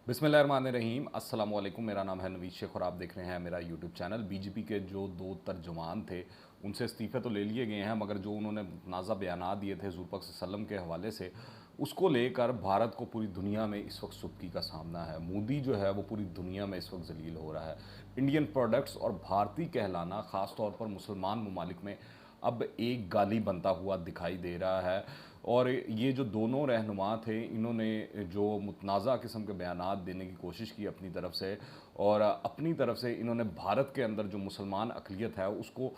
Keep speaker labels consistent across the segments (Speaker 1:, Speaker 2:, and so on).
Speaker 1: बिस्मिल्लाहिर्रहमानिर्रहीम अस्सलाम वालेकुम। मेरा नाम है नवीद शेख और आप देख रहे हैं मेरा यूट्यूब चैनल। बीजेपी के जो दो तर्जुमान थे उनसे इस्तीफ़े तो ले लिए गए हैं, मगर जो उन्होंने नाज़ा बयानात दिए थे हुज़ूर पाक सल्लल्लाहु अलैहि वसल्लम के हवाले से, उसको लेकर भारत को पूरी दुनिया में इस वक्त सुबकी का सामना है। मोदी जो है वो पूरी दुनिया में इस वक्त जलील हो रहा है। इंडियन प्रोडक्ट्स और भारतीय कहलाना ख़ास तौर पर मुसलमान ममालिक में अब एक गाली बनता हुआ दिखाई दे रहा है। और ये जो दोनों रहनुमा थे, इन्होंने जो मुतनाज़ा किस्म के बयानात देने की कोशिश की अपनी तरफ से, और अपनी तरफ से इन्होंने भारत के अंदर जो मुसलमान अक़लियत है उसको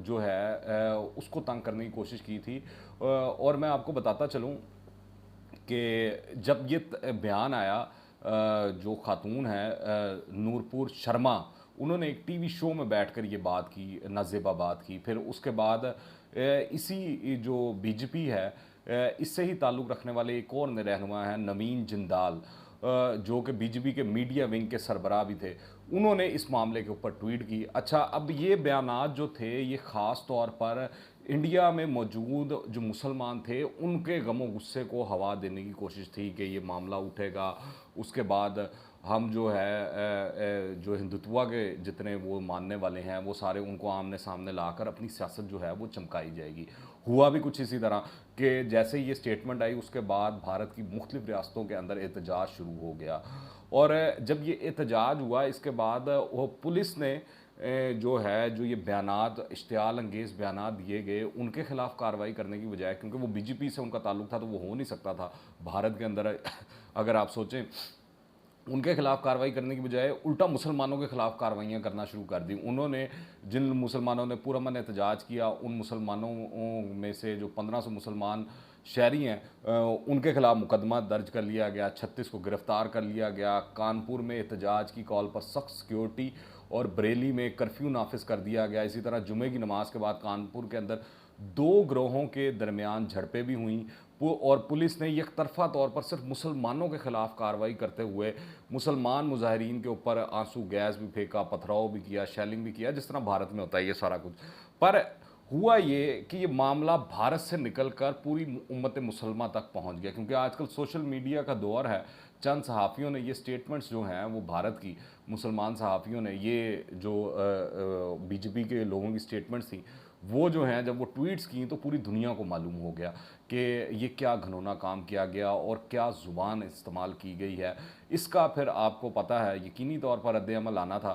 Speaker 1: जो है उसको तंग करने की कोशिश की थी। और मैं आपको बताता चलूँ कि जब ये बयान आया, जो खातून है नूरपुर शर्मा, उन्होंने एक टीवी शो में बैठकर ये बात की, नाज़ेबा बात की। फिर उसके बाद इसी जो बीजेपी है, इससे ही ताल्लुक़ रखने वाले एक और रहनुमा हैं नवीन जिंदाल, जो कि बीजेपी के मीडिया विंग के सरबराह भी थे। उन्होंने इस मामले के ऊपर ट्वीट की। अच्छा, अब ये बयानात जो थे ये ख़ास तौर पर इंडिया में मौजूद जो मुसलमान थे उनके गमो गुस्से को हवा देने की कोशिश थी कि ये मामला उठेगा, उसके बाद हम जो है जो हिंदुत्व के जितने वो मानने वाले हैं वो सारे उनको आमने सामने लाकर अपनी सियासत जो है वो चमकाई जाएगी। हुआ भी कुछ इसी तरह कि जैसे ही ये स्टेटमेंट आई उसके बाद भारत की मुख्तलिफ रियासतों के अंदर एहतजाज शुरू हो गया। और जब ये एहतजाज हुआ इसके बाद वो पुलिस ने जो है जो ये बयानात इश्तियाल अंगेज़ बयानात दिए गए उनके ख़िलाफ़ कार्रवाई करने की बजाय, क्योंकि वो बीजेपी से उनका ताल्लुक़ था तो वो हो नहीं सकता था भारत के अंदर अगर आप सोचें, उनके खिलाफ कार्रवाई करने की बजाय उल्टा मुसलमानों के खिलाफ कार्रवाइयाँ करना शुरू कर दी। उन्होंने जिन मुसलमानों ने पुरअमन एहतजाज किया उन मुसलमानों में से जो 1500 मुसलमान शहरी हैं, उनके खिलाफ मुकदमा दर्ज कर लिया गया, 36 को गिरफ्तार कर लिया गया। कानपुर में एहतजाज की कॉल पर सख्त सिक्योरिटी और बरेली में कर्फ्यू नाफिज कर दिया गया। इसी तरह जुमे की नमाज के बाद कानपुर के अंदर दो ग्रोहों के दरमियान झड़पें भी हुई और पुलिस ने एक तरफा तौर पर सिर्फ मुसलमानों के ख़िलाफ़ कार्रवाई करते हुए मुसलमान मुजाहिरीन के ऊपर आंसू गैस भी फेंका, पथराव भी किया, शेलिंग भी किया, जिस तरह भारत में होता है ये सारा कुछ। पर हुआ ये कि ये मामला भारत से निकलकर पूरी उम्मत मुसलमा तक पहुंच गया, क्योंकि आजकल सोशल मीडिया का दौर है। चंद सहाफ़ियों ने ये स्टेटमेंट्स जो हैं वो भारत की मुसलमान सहाफ़ियों ने ये जो बीजेपी के लोगों की स्टेटमेंट्स थी वो जो हैं जब वो ट्वीट्स की तो पूरी दुनिया को मालूम हो गया कि ये क्या घिनौना काम किया गया और क्या ज़ुबान इस्तेमाल की गई है। इसका फिर आपको पता है यकीनी तौर पर रद्द-ए-अमल आना था।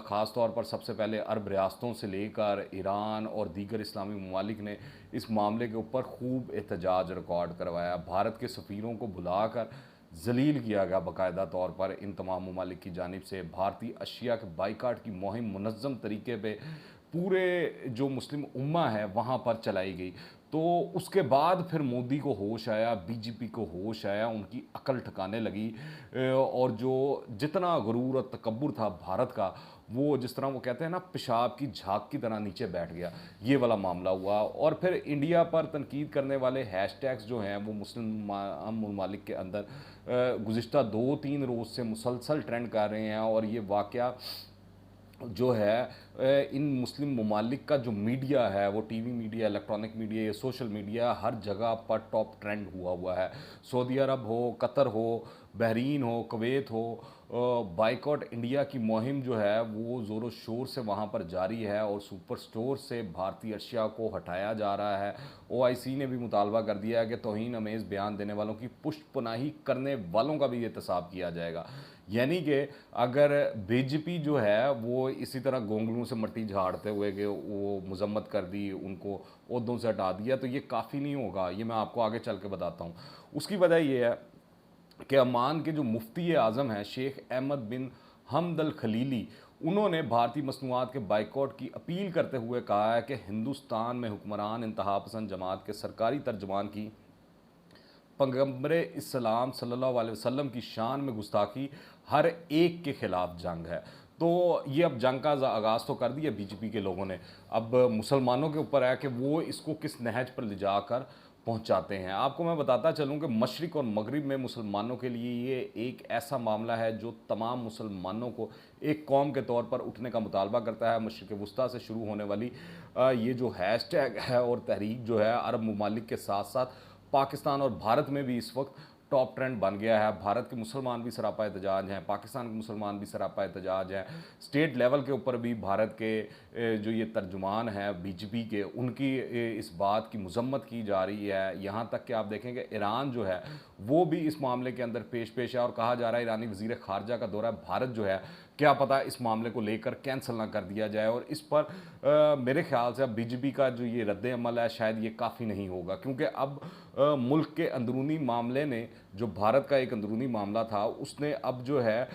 Speaker 1: ख़ास तौर पर सबसे पहले अरब रियासतों से लेकर ईरान और दीगर इस्लामी ममालिक ने इस मामले के ऊपर खूब एहतजाज रिकॉर्ड करवाया। भारत के सफ़ीरों को बुलाकर जलील किया गया बाकायदा तौर पर। इन तमाम ममालिक की जानिब से भारतीय अशिया के बाइकाट की मुहिम मुनज़्ज़म तरीके पे पूरे जो मुस्लिम उम्मा है वहाँ पर चलाई गई। तो उसके बाद फिर मोदी को होश आया, बीजेपी को होश आया, उनकी अकल ठिकाने लगी, और जो जितना गुरूर और तकब्बुर था भारत का, वो जिस तरह वो कहते हैं ना पेशाब की झाग की तरह नीचे बैठ गया। ये वाला मामला हुआ और फिर इंडिया पर तनकीद करने वाले हैशटैग्स जो हैं वो मुस्लिम ममालिक के अंदर गुज़िश्ता 2-3 रोज़ से मुसलसल ट्रेंड कर रहे हैं। और ये वाक़या जो है इन मुस्लिम ममालिक का जो मीडिया है वो टीवी मीडिया, इलेक्ट्रॉनिक मीडिया, या सोशल मीडिया, हर जगह पर टॉप ट्रेंड हुआ है। सऊदी अरब हो, कतर हो, बहरीन हो, कुवैत हो, बाइकॉट इंडिया की मुहिम जो है वो ज़ोरों शोर से वहाँ पर जारी है और सुपर स्टोर से भारतीय अशिया को हटाया जा रहा है। ओआईसी ने भी मुतालबा कर दिया है कि तौहीन अमेज़ बयान देने वालों की पुष्टपनाही करने वालों का भी एहतसाब किया जाएगा। यानी कि अगर बीजेपी जो है वो इसी तरह गोंगलू से मट्टी झाड़ते हुए कि वो मजम्मत कर दी, उनको ओहदों से हटा दिया, तो ये काफ़ी नहीं होगा। ये मैं आपको आगे चल के बताता हूँ। उसकी वजह ये है कि अमान के जो मुफ्ती आज़म हैं शेख अहमद बिन हमद अल खलीली, उन्होंने भारतीय मसनूआत के बाइकॉट की अपील करते हुए कहा है कि हिंदुस्तान में हुक्मरान इंतहा पसंद जमात के सरकारी तर्जमान की पैगंबरे इस्लाम सल्लल्लाहु अलैहि वसल्लम की शान में गुस्ताखी हर एक के ख़िलाफ़ जंग है। तो ये अब जंग का आगाज़ तो कर दिया बीजेपी के लोगों ने, अब मुसलमानों के ऊपर है कि वो इसको किस नहज पर ले जाकर पहुँचाते हैं। आपको मैं बताता चलूँ कि मशरिक़ और मगरिब में मुसलमानों के लिए ये एक ऐसा मामला है जो तमाम मुसलमानों को एक कौम के तौर पर उठने का मुतालबा करता है। मशरिक़ वुस्ता से शुरू होने वाली ये जो हैशटैग है और तहरीक जो है अरब ममालिक के साथ साथ पाकिस्तान और भारत में भी इस वक्त टॉप ट्रेंड बन गया है। भारत के मुसलमान भी सरापा एहतजाज हैं, पाकिस्तान के मुसलमान भी सरापा एहतजाज हैं, स्टेट लेवल के ऊपर भी भारत के जो ये तर्जुमान हैं बीजेपी के, उनकी इस बात की मजम्मत की जा रही है। यहाँ तक कि आप देखेंगे ईरान जो है वो भी इस मामले के अंदर पेश है और कहा जा रहा है ईरानी वज़ीर ख़ारजा का दौरा भारत जो है क्या पता इस मामले को लेकर कैंसिल ना कर दिया जाए। और इस पर मेरे ख्याल से अब बीजेपी का जो ये रद्द अमल है शायद ये काफ़ी नहीं होगा, क्योंकि अब मुल्क के अंदरूनी मामले ने, जो भारत का एक अंदरूनी मामला था, उसने अब जो है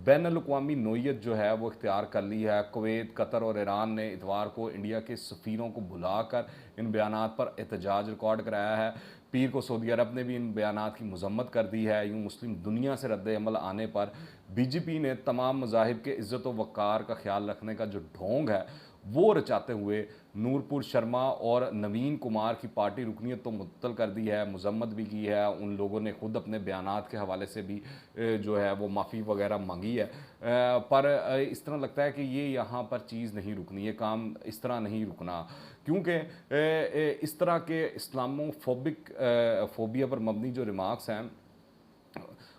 Speaker 1: बैनुल-अक़वामी नौइयत जो है वो इख्तियार कर ली है। कुवैत, कतर और ईरान ने इतवार को इंडिया के सफ़ीरों को बुलाकर इन बयानात पर एहतजाज रिकॉर्ड कराया है। पीर को सऊदी अरब ने भी इन बयानात की मजम्मत कर दी है। यूँ मुस्लिम दुनिया से रद्द अमल आने पर बीजेपी ने तमाम मज़ाहिब के इज़्ज़त व वक़ार का ख्याल रखने का जो ढोंग है वो रचाते हुए नूरपुर शर्मा और नवीन कुमार की पार्टी रुकनीत तो मुअत्तल कर दी है, मजम्मत भी की है। उन लोगों ने खुद अपने बयानात के हवाले से भी जो है वो माफ़ी वगैरह मांगी है। पर इस तरह लगता है कि ये यहाँ पर चीज़ नहीं रुकनी है, काम इस तरह नहीं रुकना, क्योंकि इस तरह के इस्लामोफोबिक फोबिया पर मबनी जो रिमार्क्स हैं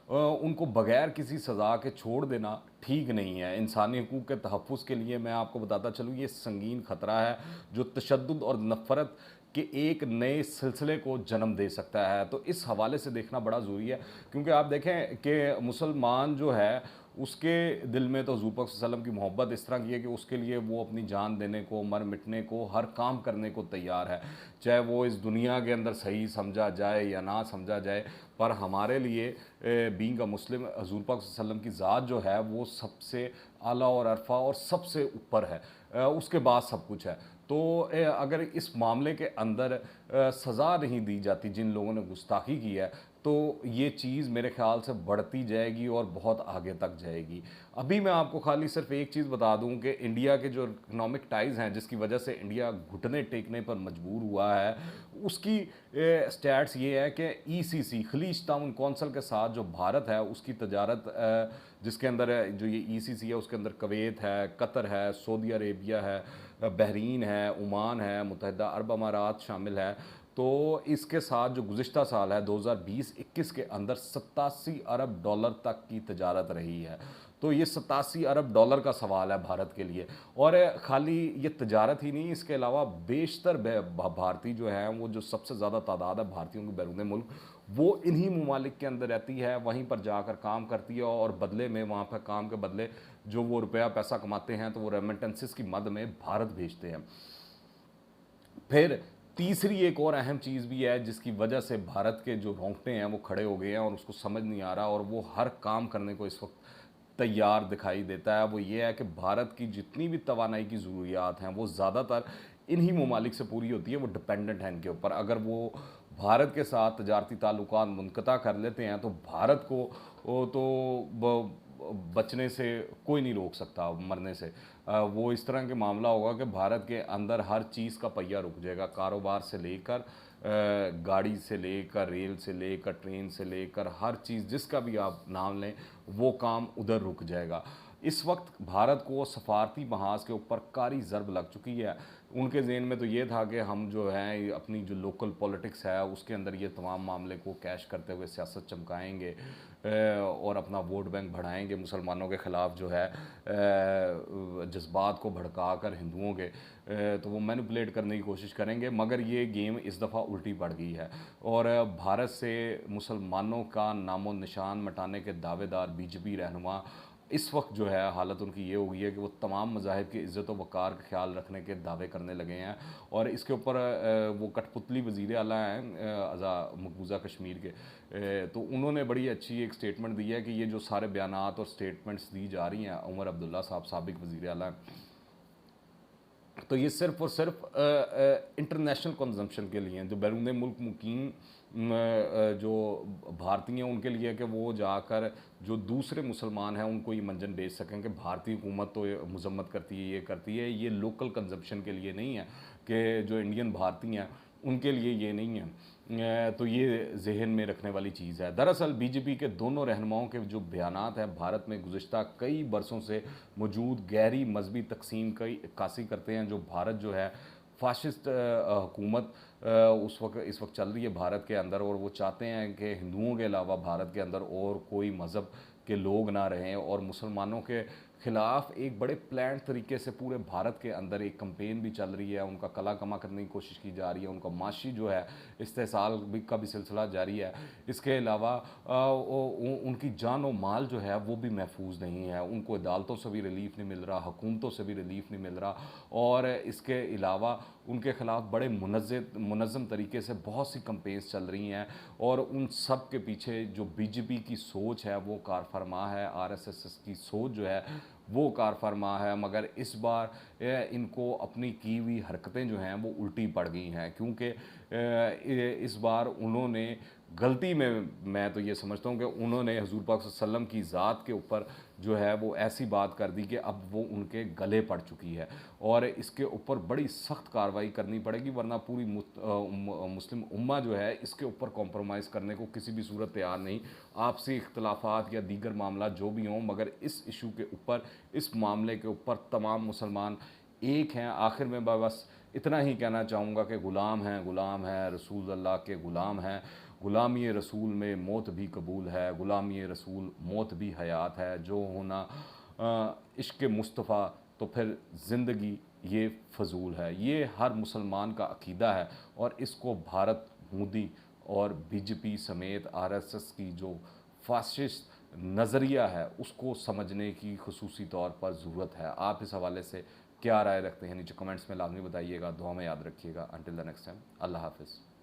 Speaker 1: उनको बग़ैर किसी सज़ा के छोड़ देना ठीक नहीं है। इंसानी हकूक़ के तहफ़्फ़ुज़ के लिए मैं आपको बताता चलूँ ये संगीन ख़तरा है जो तशद्दुद और नफ़रत के एक नए सिलसिले को जन्म दे सकता है। तो इस हवाले से देखना बड़ा ज़रूरी है, क्योंकि आप देखें कि मुसलमान जो है उसके दिल में तो हुज़ूर पाक सल्लल्लाहु अलैहि वसल्लम की मोहब्बत इस तरह की है कि उसके लिए वो अपनी जान देने को, मर मिटने को, हर काम करने को तैयार है, चाहे वो इस दुनिया के अंदर सही समझा जाए या ना समझा जाए। पर हमारे लिए बीइंग अ मुस्लिम हुज़ूर पाक सल्लल्लाहु अलैहि वसल्लम की ज़ात जो है वो सबसे आला और अरफ़ा और सबसे ऊपर है, उसके बाद सब कुछ है। तो अगर इस मामले के अंदर सज़ा नहीं दी जाती जिन लोगों ने गुस्ताखी की है, तो ये चीज़ मेरे ख़्याल से बढ़ती जाएगी और बहुत आगे तक जाएगी। अभी मैं आपको खाली सिर्फ एक चीज़ बता दूं कि इंडिया के जो इकोनॉमिक टाइज़ हैं जिसकी वजह से इंडिया घुटने टेकने पर मजबूर हुआ है, उसकी स्टैट्स ये है कि ईसीसी खलीज ताउन कौंसिल के साथ जो भारत है उसकी तजारत जिसके अंदर जो ये ईसीसी है उसके अंदर कुवैत है, कतर है, सऊदी अरेबिया है, बहरीन है, ओमान है, मुत्तहिदा अरब अमारात शामिल है। तो इसके साथ जो गुज़िश्ता साल है 2020-21 के अंदर 87 अरब डॉलर तक की तजारत रही है। तो ये 87 अरब डॉलर का सवाल है भारत के लिए। और खाली ये तजारत ही नहीं, इसके अलावा बेशतर भारतीय जो हैं वो जो सबसे ज़्यादा तादाद है भारतीयों की बैरून मुल्क, वो इन्हीं ममालिक के अंदर रहती है, वहीं पर जाकर काम करती है और बदले में वहाँ पर काम के बदले जो वो रुपया पैसा कमाते हैं तो वो रेमिटेंसेस की मद में भारत भेजते हैं। फिर तीसरी एक और अहम चीज़ भी है जिसकी वजह से भारत के जो रोंगटे हैं वो खड़े हो गए हैं और उसको समझ नहीं आ रहा और वो हर काम करने को इस वक्त तैयार दिखाई देता है। वो ये है कि भारत की जितनी भी तवानाई की ज़रूरियात हैं वो ज़्यादातर इन्हीं ममालिक से पूरी होती है, वो डिपेंडेंट हैं इनके ऊपर। अगर वो भारत के साथ तजारती ताल्लुकात मुनक़ता कर लेते हैं तो भारत को बचने से कोई नहीं रोक सकता, मरने से। वो इस तरह के मामला होगा कि भारत के अंदर हर चीज़ का पहिया रुक जाएगा, कारोबार से लेकर गाड़ी से लेकर, रेल से लेकर, ट्रेन से लेकर, हर चीज़ जिसका भी आप नाम लें वो काम उधर रुक जाएगा। इस वक्त भारत को सफारती महाज के ऊपर कारी ज़रब लग चुकी है। उनके ज़हन में तो ये था कि हम जो हैं अपनी जो लोकल पॉलिटिक्स है उसके अंदर ये तमाम मामले को कैश करते हुए सियासत चमकाएंगे और अपना वोट बैंक बढ़ाएंगे, मुसलमानों के ख़िलाफ़ जो है जज्बात को भड़का कर हिंदुओं के तो वो मैनिपुलेट करने की कोशिश करेंगे। मगर ये गेम इस दफ़ा उल्टी पड़ गई है और भारत से मुसलमानों का नामो निशान मिटाने के दावेदार बीजेपी रहनुमा इस वक्त जो है हालत उनकी ये हो गई है कि वो तमाम मज़ाहिब की इज़्ज़त व वक़ार का ख्याल रखने के दावे करने लगे हैं। और इसके ऊपर वो कठपुतली वज़ीर आला हैं अज़ा मकबूजा कश्मीर के, तो उन्होंने बड़ी अच्छी एक स्टेटमेंट दी है कि ये जो सारे बयानात और स्टेटमेंट्स दी जा रही हैं, उमर अब्दुल्ला साहब साबिक़ वज़ीर आला हैं, तो ये सिर्फ़ और सिर्फ इंटरनेशनल कंजम्पशन के लिए हैं। जो बैरून मुल्क मुकीम जो भारतीय हैं उनके लिए कि वो जाकर जो दूसरे मुसलमान हैं उनको ये मंजन बेच सकें कि भारतीय हुकूमत तो मजम्मत करती है, ये करती है। ये लोकल कंजम्पशन के लिए नहीं है कि जो इंडियन भारतीय हैं उनके लिए ये नहीं है। तो ये जहन में रखने वाली चीज़ है। दरअसल बीजेपी के दोनों रहनुमाओं के जो बयानात हैं भारत में गुज़िश्ता कई बरसों से मौजूद गहरी मजहबी तकसीम की अक्कासी करते हैं। जो भारत जो है फाशिस्ट हुकूमत इस वक्त चल रही है भारत के अंदर, और वो चाहते हैं कि हिंदुओं के अलावा भारत के अंदर और कोई मज़हब के लोग ना रहें, और मुसलमानों के ख़िलाफ़ एक बड़े प्लान तरीके से पूरे भारत के अंदर एक कैंपेन भी चल रही है, उनका कला कमा करने की कोशिश की जा रही है, उनका माशी जो है इस्तेसाल भी का भी सिलसिला जारी है। इसके अलावा उनकी जान और माल जो है वो भी महफूज नहीं है, उनको अदालतों से भी रिलीफ नहीं मिल रहा, हुकूमतों से भी रिलीफ नहीं मिल रहा, और इसके अलावा उनके ख़िलाफ़ बड़े मुनज़्ज़म तरीके से बहुत सी कैंपेन्स चल रही हैं, और उन सब के पीछे जो बीजेपी की सोच है वो कारफरमा है, आरएसएस की सोच जो है वो कारफरमा है। मगर इस बार इनको अपनी की हुई हरकतें जो हैं वो उल्टी पड़ गई हैं, क्योंकि इस बार उन्होंने गलती में, मैं तो ये समझता हूँ कि उन्होंने हुज़ूर पाक सल्लल्लाहु अलैहि वसल्लम की ज़ात के ऊपर जो है वो ऐसी बात कर दी कि अब वो उनके गले पड़ चुकी है, और इसके ऊपर बड़ी सख्त कार्रवाई करनी पड़ेगी, वरना पूरी मुस्लिम उम्मा जो है इसके ऊपर कॉम्प्रोमाइज़ करने को किसी भी सूरत तैयार नहीं। आपसी इख्तलाफात या दीगर मामला जो भी हों, मगर इस इशू के ऊपर, इस मामले के ऊपर तमाम मुसलमान एक हैं। आखिर में मैं बस इतना ही कहना चाहूँगा कि गुलाम हैं, रसूल अल्लाह के गुलाम हैं। गुलामी रसूल में मौत भी कबूल है, गुलामी रसूल मौत भी हयात है, जो होना इश्क मुस्तफ़ा तो फिर ज़िंदगी ये फ़जूल है। ये हर मुसलमान का अक़ीदा है, और इसको भारत मोदी और बीजेपी समेत आरएसएस की जो फाशिस्ट नज़रिया है उसको समझने की ख़ुसूसी तौर पर ज़रूरत है। आप इस हवाले से क्या राय रखते हैं? नीचे कमेंट्स में लाजमी बताइएगा। दुआ में याद रखिएगा। अंटिल द नेक्स्ट टाइम, अल्लाह हाफ़िज़।